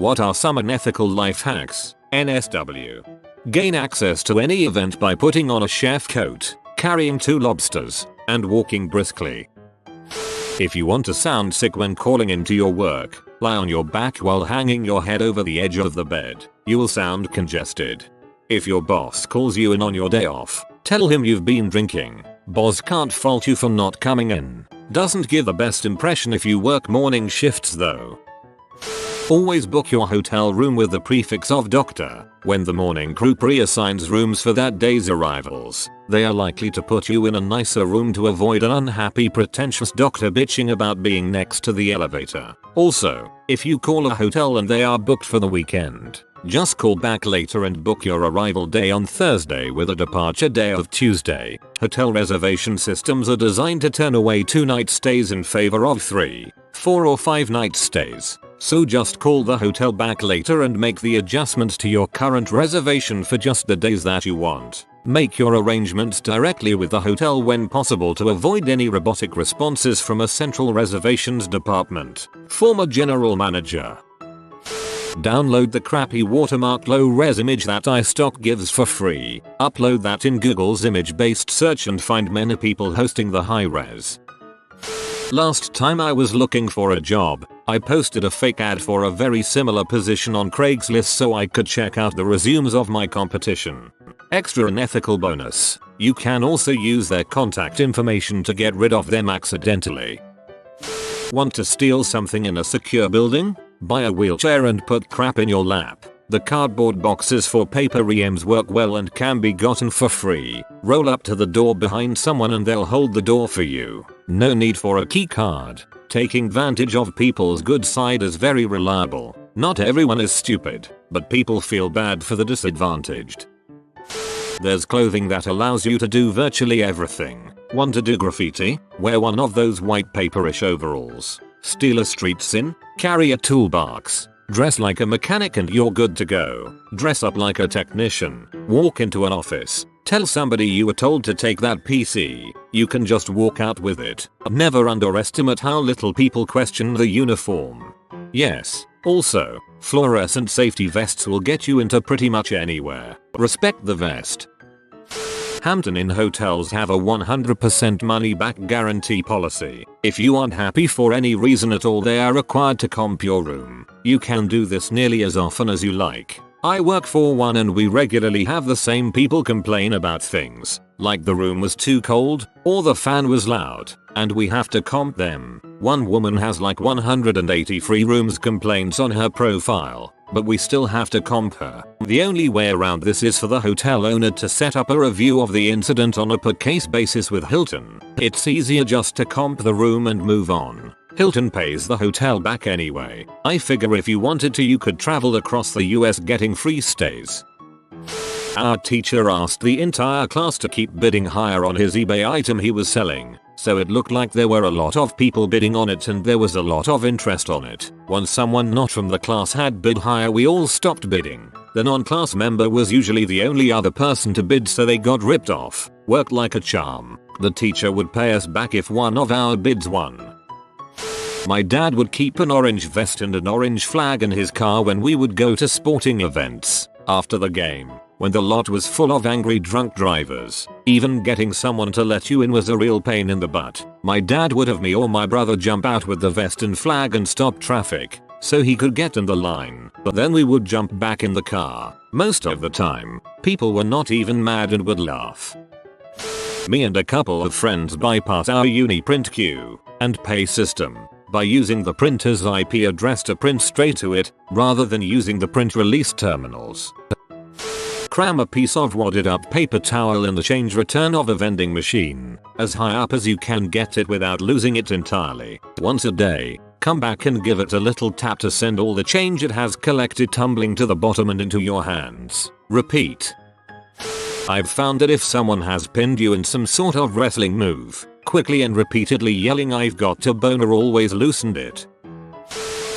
What are some unethical life hacks? NSW. Gain access to any event by putting on a chef coat, carrying 2 lobsters, and walking briskly. If you want to sound sick when calling into your work, lie on your back while hanging your head over the edge of the bed. You will sound congested. If your boss calls you in on your day off, tell him you've been drinking. Boss can't fault you for not coming in. Doesn't give the best impression if you work morning shifts though. Always book your hotel room with the prefix of doctor. When the morning crew pre-assigns rooms for that day's arrivals, they are likely to put you in a nicer room to avoid an unhappy pretentious doctor bitching about being next to the elevator. Also, if you call a hotel and they are booked for the weekend, just call back later and book your arrival day on Thursday with a departure day of Tuesday. Hotel reservation systems are designed to turn away 2-night stays in favor of 3, 4 or 5 night stays. So just call the hotel back later and make the adjustments to your current reservation for just the days that you want. Make your arrangements directly with the hotel when possible to avoid any robotic responses from a central reservations department. Former general manager. Download the crappy watermarked low-res image that iStock gives for free. Upload that in Google's image-based search and find many people hosting the high-res. Last time I was looking for a job, I posted a fake ad for a very similar position on Craigslist so I could check out the resumes of my competition. Extra unethical bonus, you can also use their contact information to get rid of them accidentally. Want to steal something in a secure building? Buy a wheelchair and put crap in your lap. The cardboard boxes for paper reams work well and can be gotten for free. Roll up to the door behind someone and they'll hold the door for you. No need for a key card. Taking advantage of people's good side is very reliable. Not everyone is stupid, but people feel bad for the disadvantaged. There's clothing that allows you to do virtually everything. Want to do graffiti? Wear one of those white paperish overalls. Steal a street sin? Carry a toolbox. Dress like a mechanic and you're good to go. Dress up like a technician. Walk into an office. Tell somebody you were told to take that PC. You can just walk out with it. Never underestimate how little people question the uniform. Yes. Also, fluorescent safety vests will get you into pretty much anywhere. Respect the vest. Hampton Inn hotels have a 100% money back guarantee policy. If you aren't happy for any reason at all, they are required to comp your room. You can do this nearly as often as you like. I work for one and we regularly have the same people complain about things, like the room was too cold, or the fan was loud, and we have to comp them. One woman has like 180 free rooms complaints on her profile, but we still have to comp her. The only way around this is for the hotel owner to set up a review of the incident on a per case basis with Hilton. It's easier just to comp the room and move on. Hilton pays the hotel back anyway. I figure if you wanted to you could travel across the US getting free stays. Our teacher asked the entire class to keep bidding higher on his eBay item he was selling. So it looked like there were a lot of people bidding on it and there was a lot of interest on it. Once someone not from the class had bid higher, we all stopped bidding. The non-class member was usually the only other person to bid, so they got ripped off. Worked like a charm. The teacher would pay us back if one of our bids won. My dad would keep an orange vest and an orange flag in his car when we would go to sporting events. After the game, when the lot was full of angry drunk drivers, even getting someone to let you in was a real pain in the butt. My dad would have me or my brother jump out with the vest and flag and stop traffic, so he could get in the line, but then we would jump back in the car. Most of the time, people were not even mad and would laugh. Me and a couple of friends bypass our uni print queue and pay system by using the printer's IP address to print straight to it, rather than using the print release terminals. Cram a piece of wadded up paper towel in the change return of a vending machine, as high up as you can get it without losing it entirely. Once a day, come back and give it a little tap to send all the change it has collected tumbling to the bottom and into your hands. Repeat. I've found that if someone has pinned you in some sort of wrestling move, quickly and repeatedly yelling "I've got a boner" always loosened it.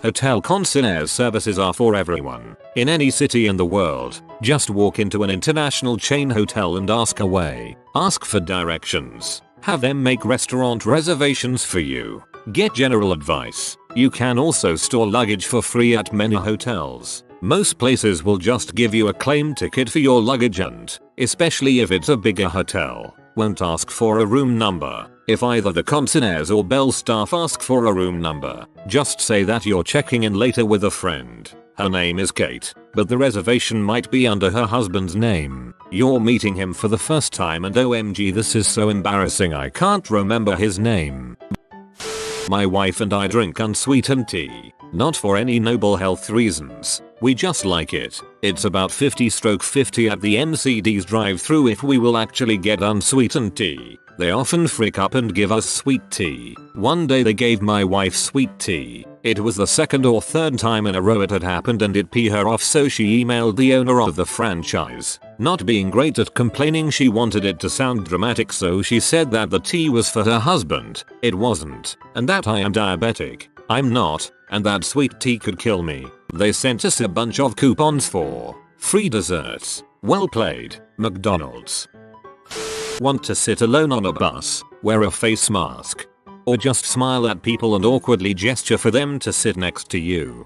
Hotel concierge services are for everyone. In any city in the world, just walk into an international chain hotel and ask away. Ask for directions. Have them make restaurant reservations for you. Get general advice. You can also store luggage for free at many hotels. Most places will just give you a claim ticket for your luggage and, especially if it's a bigger hotel, won't ask for a room number. If either the concierge or bell staff ask for a room number, just say that you're checking in later with a friend. Her name is Kate, but the reservation might be under her husband's name. You're meeting him for the first time and OMG, this is so embarrassing, I can't remember his name. My wife and I drink unsweetened tea, not for any noble health reasons. We just like it. It's about 50/50 at the NCD's drive-thru if we will actually get unsweetened tea. They often freak up and give us sweet tea. One day they gave my wife sweet tea. It was the second or third time in a row it had happened and it pissed her off, so she emailed the owner of the franchise. Not being great at complaining, she wanted it to sound dramatic, so she said that the tea was for her husband. It wasn't. And that I am diabetic. I'm not. And that sweet tea could kill me. They sent us a bunch of coupons for free desserts. Well played, McDonald's. Want to sit alone on a bus? Wear a face mask. Or just smile at people and awkwardly gesture for them to sit next to you.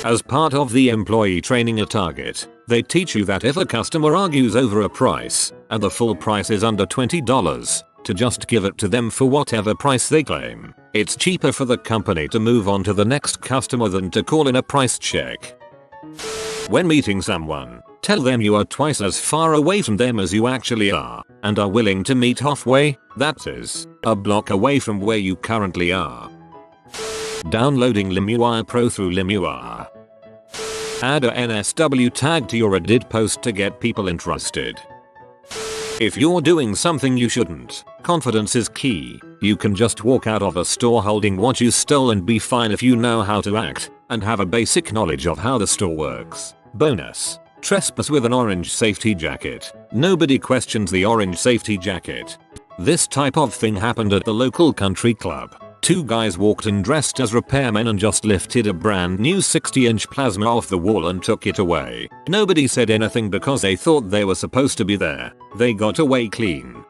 As part of the employee training at Target, they teach you that if a customer argues over a price, and the full price is under $20, to just give it to them for whatever price they claim. It's cheaper for the company to move on to the next customer than to call in a price check. When meeting someone, tell them you are twice as far away from them as you actually are, and are willing to meet halfway, that is, a block away from where you currently are. Downloading LimeWire Pro through LimeWire. Add a NSW tag to your Reddit post to get people interested. If you're doing something you shouldn't, confidence is key. You can just walk out of a store holding what you stole and be fine if you know how to act and have a basic knowledge of how the store works. Bonus: trespass with an orange safety jacket. Nobody questions the orange safety jacket. This type of thing happened at the local country club. Two guys walked in dressed as repairmen and just lifted a brand new 60-inch plasma off the wall and took it away. Nobody said anything because they thought they were supposed to be there. They got away clean.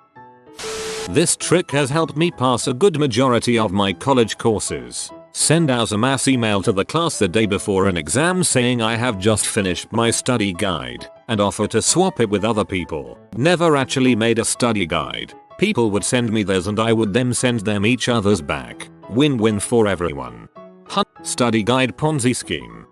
This trick has helped me pass a good majority of my college courses. Send out a mass email to the class the day before an exam saying I have just finished my study guide, and offer to swap it with other people. Never actually made a study guide. People would send me theirs and I would then send them each other's back. Win-win for everyone. Study guide Ponzi scheme.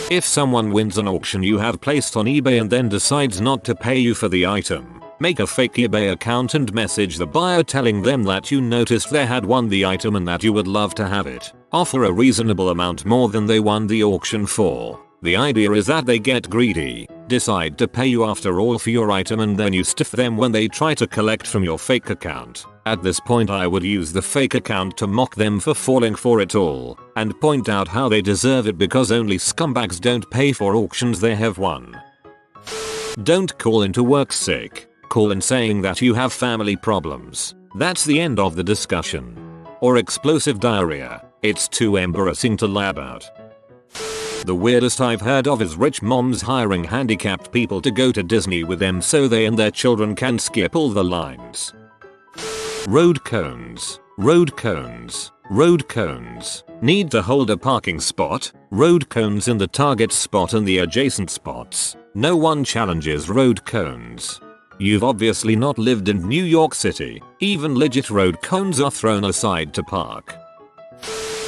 If someone wins an auction you have placed on eBay and then decides not to pay you for the item, make a fake eBay account and message the buyer telling them that you noticed they had won the item and that you would love to have it. Offer a reasonable amount more than they won the auction for. The idea is that they get greedy, decide to pay you after all for your item, and then you stiff them when they try to collect from your fake account. At this point I would use the fake account to mock them for falling for it all, and point out how they deserve it because only scumbags don't pay for auctions they have won. Don't call into work sick. Call in saying that you have family problems. That's the end of the discussion. Or explosive diarrhea. It's too embarrassing to lie about. The weirdest I've heard of is rich moms hiring handicapped people to go to Disney with them so they and their children can skip all the lines. Road cones. Road cones. Road cones. Need to hold a parking spot? Road cones in the target spot and the adjacent spots. No one challenges road cones. You've obviously not lived in New York City. Even legit road cones are thrown aside to park.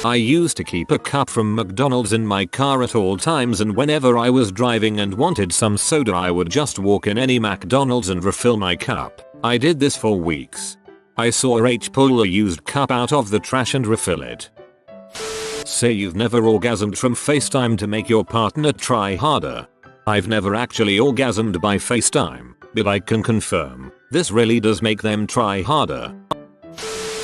I used to keep a cup from McDonald's in my car at all times, and whenever I was driving and wanted some soda I would just walk in any McDonald's and refill my cup. I did this for weeks. I saw H pull a used cup out of the trash and refill it. Say you've never orgasmed from FaceTime to make your partner try harder. I've never actually orgasmed by FaceTime, but I can confirm, this really does make them try harder.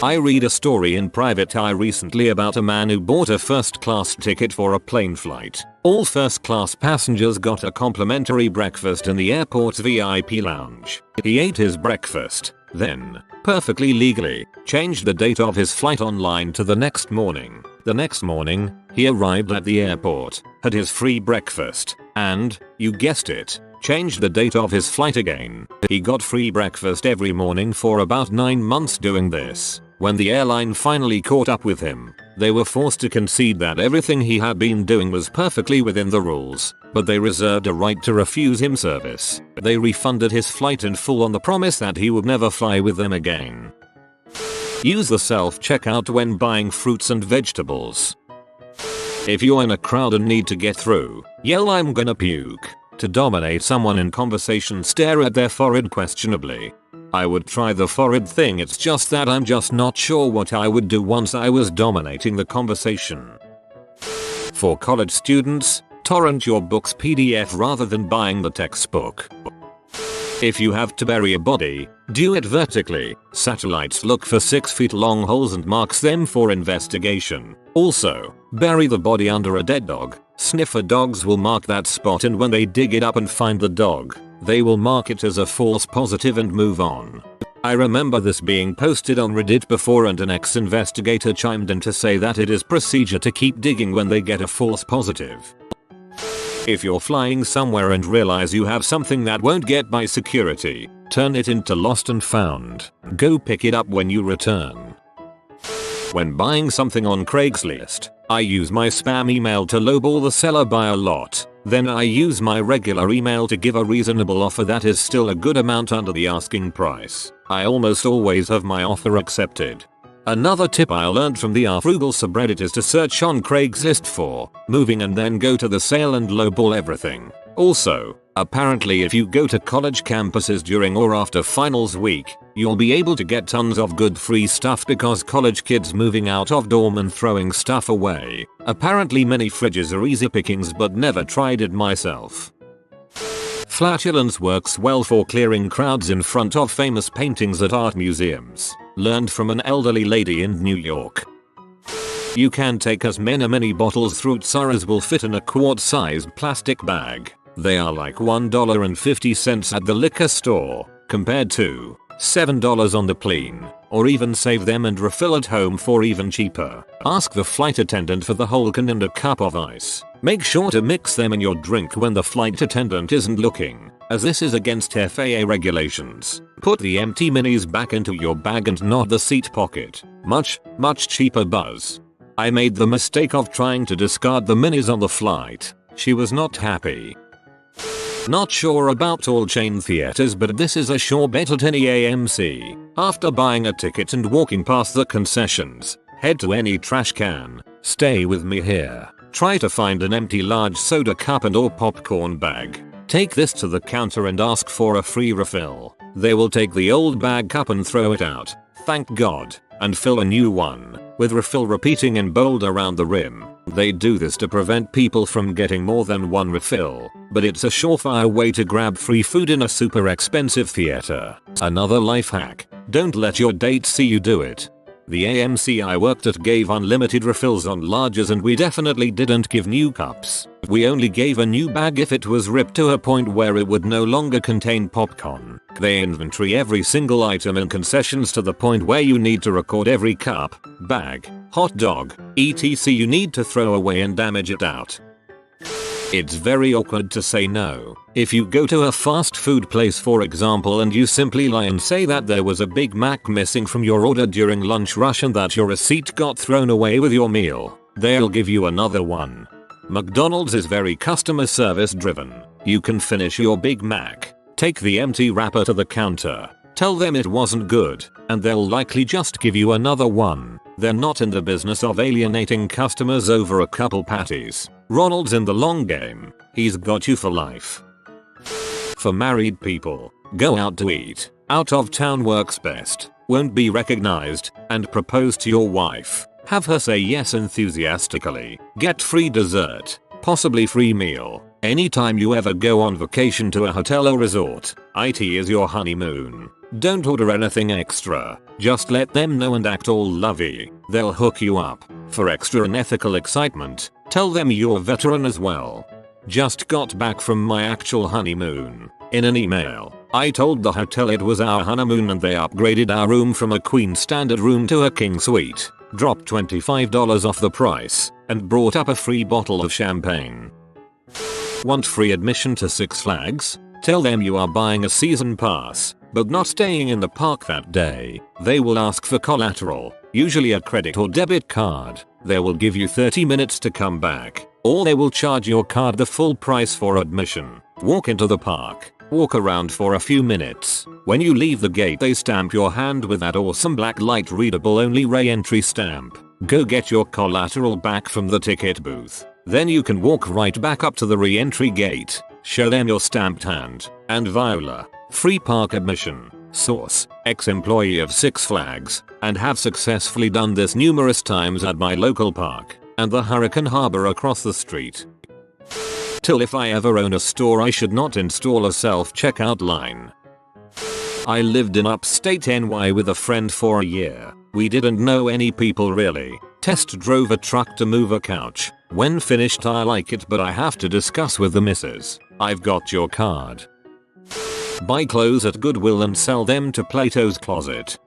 I read a story in Private Eye recently about a man who bought a first-class ticket for a plane flight. All first-class passengers got a complimentary breakfast in the airport's VIP lounge. He ate his breakfast, then, perfectly legally, changed the date of his flight online to the next morning. The next morning, he arrived at the airport, had his free breakfast, and, you guessed it, changed the date of his flight again. He got free breakfast every morning for about 9 months doing this. When the airline finally caught up with him, they were forced to concede that everything he had been doing was perfectly within the rules, but they reserved a right to refuse him service. They refunded his flight in full on the promise that he would never fly with them again. Use the self-checkout when buying fruits and vegetables. If you're in a crowd and need to get through, yell "I'm gonna puke." To dominate someone in conversation, stare at their forehead questionably. I would try the forehead thing, it's just that I'm just not sure what I would do once I was dominating the conversation. For college students, torrent your book's PDF rather than buying the textbook. If you have to bury a body, do it vertically. Satellites look for 6 feet long holes and marks them for investigation. Also, bury the body under a dead dog. Sniffer dogs will mark that spot, and when they dig it up and find the dog, they will mark it as a false positive and move on. I remember this being posted on Reddit before, and an ex-investigator chimed in to say that it is procedure to keep digging when they get a false positive. If you're flying somewhere and realize you have something that won't get by security, turn it into lost and found. Go pick it up when you return. When buying something on Craigslist, I use my spam email to lowball the seller by a lot. Then I use my regular email to give a reasonable offer that is still a good amount under the asking price. I almost always have my offer accepted. Another tip I learned from the Frugal subreddit is to search on Craigslist for moving and then go to the sale and lowball everything. Also, apparently if you go to college campuses during or after finals week, you'll be able to get tons of good free stuff because college kids moving out of dorm and throwing stuff away. Apparently many fridges are easy pickings, but never tried it myself. Flatulence works well for clearing crowds in front of famous paintings at art museums. Learned from an elderly lady in New York. You can take as many bottles through tsar as will fit in a quart-sized plastic bag. They are like $1.50 at the liquor store, compared to $7 on the plane, or even save them and refill at home for even cheaper. Ask the flight attendant for the whole can and a cup of ice. Make sure to mix them in your drink when the flight attendant isn't looking, as this is against FAA regulations. Put the empty minis back into your bag and not the seat pocket. Much cheaper buzz. I made the mistake of trying to discard the minis on the flight. She was not happy. Not sure about all chain theaters, but this is a sure bet at any AMC. After buying a ticket and walking past the concessions, head to any trash can. Stay with me here. Try to find an empty large soda cup and or popcorn bag. Take this to the counter and ask for a free refill. They will take the old bag cup and throw it out, thank God, and fill a new one, with refill repeating in bold around the rim. They do this to prevent people from getting more than one refill, but it's a surefire way to grab free food in a super expensive theater. Another life hack: don't let your date see you do it. The AMC I worked at gave unlimited refills on larges, and we definitely didn't give new cups. We only gave a new bag if it was ripped to a point where it would no longer contain popcorn. They inventory every single item in concessions to the point where you need to record every cup, bag, hot dog, etc. you need to throw away and damage it out. It's very awkward to say no. If you go to a fast food place for example and you simply lie and say that there was a Big Mac missing from your order during lunch rush and that your receipt got thrown away with your meal, they'll give you another one. McDonald's is very customer service driven. You can finish your Big Mac, take the empty wrapper to the counter, tell them it wasn't good, and they'll likely just give you another one. They're not in the business of alienating customers over a couple patties. Ronald's in the long game. He's got you for life. For married people, go out to eat. Out of town works best. Won't be recognized, and propose to your wife. Have her say yes enthusiastically. Get free dessert, possibly free meal. Anytime you ever go on vacation to a hotel or resort, it is your honeymoon. Don't order anything extra. Just let them know and act all lovey. They'll hook you up. For extra unethical excitement, tell them you're a veteran as well. Just got back from my actual honeymoon. In an email, I told the hotel it was our honeymoon and they upgraded our room from a queen standard room to a king suite, dropped $25 off the price, and brought up a free bottle of champagne. Want free admission to Six Flags? Tell them you are buying a season pass, but not staying in the park that day. They will ask for collateral, usually a credit or debit card. They will give you 30 minutes to come back, or they will charge your card the full price for admission. Walk into the park, walk around for a few minutes. When you leave the gate they stamp your hand with that awesome black light readable only re-entry stamp. Go get your collateral back from the ticket booth. Then you can walk right back up to the re-entry gate, show them your stamped hand, and voila, free park admission. Source, ex-employee of Six Flags, and have successfully done this numerous times at my local park, and the Hurricane Harbor across the street. Till if I ever own a store I should not install a self-checkout line. I lived in upstate NY with a friend for a year. We didn't know any people really. Test drove a truck to move a couch. When finished I like it but I have to discuss with the missus. I've got your card. Buy clothes at Goodwill and sell them to Plato's Closet.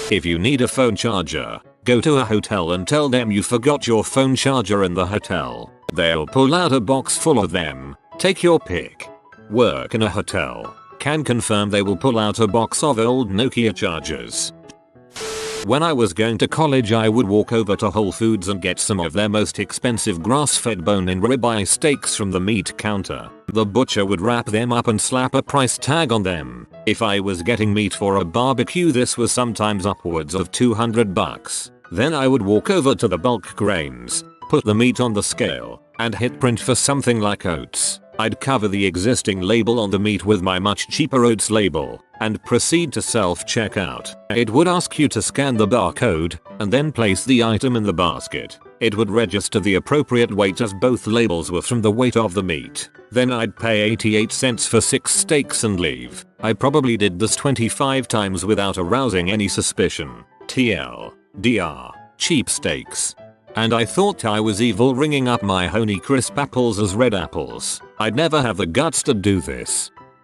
If you need a phone charger, go to a hotel and tell them you forgot your phone charger in the hotel. They'll pull out a box full of them. Take your pick. Work in a hotel. Can confirm they will pull out a box of old Nokia chargers. When I was going to college I would walk over to Whole Foods and get some of their most expensive grass-fed bone-in ribeye steaks from the meat counter. The butcher would wrap them up and slap a price tag on them. If I was getting meat for a barbecue this was sometimes upwards of $200. Then I would walk over to the bulk grains, put the meat on the scale, and hit print for something like oats. I'd cover the existing label on the meat with my much cheaper oats label, and proceed to self-checkout. It would ask you to scan the barcode, and then place the item in the basket. It would register the appropriate weight as both labels were from the weight of the meat. Then I'd pay 88 cents for 6 steaks and leave. I probably did this 25 times without arousing any suspicion. TLDR, cheap steaks. And I thought I was evil ringing up my Honey Crisp apples as red apples. I'd never have the guts to do this.